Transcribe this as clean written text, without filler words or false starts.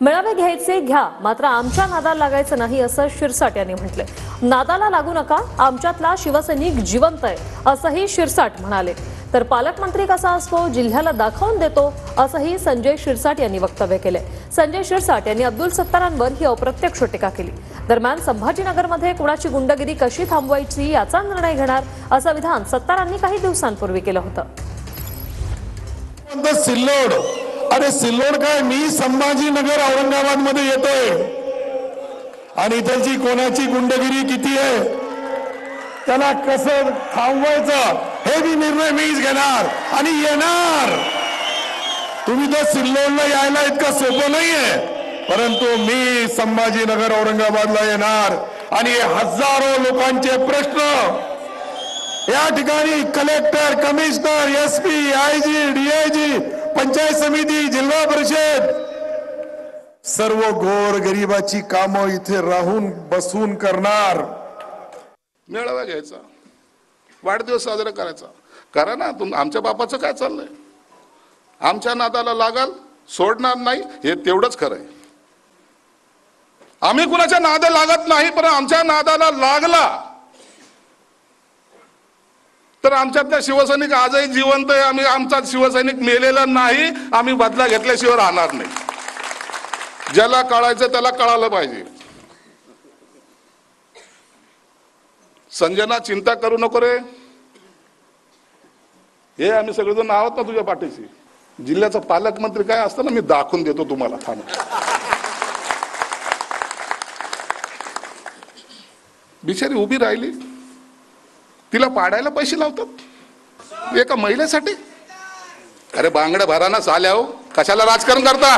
मेळावे घ्यायचे घ्या, मात्र आमच्या नादाला लागायचं नाही असं शिरसाट यांनी म्हटले। नादाला लागू नका, आमच्यातला शिवसैनिक जिवंत आहे असंही शिरसाट म्हणाले। तर पालकमंत्री कसा असतो जिल्ह्याला दाखवून देतो असंही संजय शिरसाट यांनी वक्तव्य केले। संजय शिरसाट यांनी अब्दुल सत्तारांवर ही अप्रत्यक्ष टीका केली। दरम्यान संभाजीनगरमध्ये कुणाची गुंडगिरी कशी थांबवायची याचा निर्णय घेणार असं विधान सत्तारांनी काही दिवसांपूर्वी केलं होतं। सिल्लोड, अरे सिल्लोड काय, मी संभाजीनगर औरंगाबाद मध्ये येतोय आणि इथलची कोणाची गुंडगिरी किती आहे, त्याला कसं थांबवायचं हे बी निर्णय मीच घेणार आणि येणार। तुम्ही तर सिल्लोडला यायला इतकं सोपं नाहीये, परंतु मी संभाजीनगर औरंगाबादला येणार आणि हजारो लोकांचे प्रश्न या ठिकाणी collector, commissioner, SP, IG, DIG, panchayat समिती, जिल्हा परिषद, सर्व गोर गरिबाची कामं इथे राहून बसून करणार। मेळावा घ्यायचा, वाढदिवस साजरा करायचा, करा ना। आमच्या बापाचं काय चाललंय, आमच्या नादाला लागाल, सोडणार नाही, हे तेवढंच खरं आहे। आम्ही कुणाच्या नादाला लागत नाही, पण आमच्या नादाला लागला तर आमच्यातल्या शिवसैनिक आजही जिवंत आहे। आम्ही आमचा शिवसैनिक मेलेला नाही, आम्ही बदला घेतल्याशिवाय राहणार नाही। ज्याला कळायचं त्याला कळालं पाहिजे। संजना, चिंता करू नको रे, हे आम्ही सगळेजण आहोत ना तुझ्या पाठीशी। जिल्ह्याचा पालकमंत्री काय असतं ना, मी दाखवून देतो तुम्हाला। थांबा, बिचारी उभी राहिली, तिला पाडायला पैसे लावतात एका महिलेसाठी। अरे बांगड्या भराना चाल्या हो, कशाला राजकारण करता।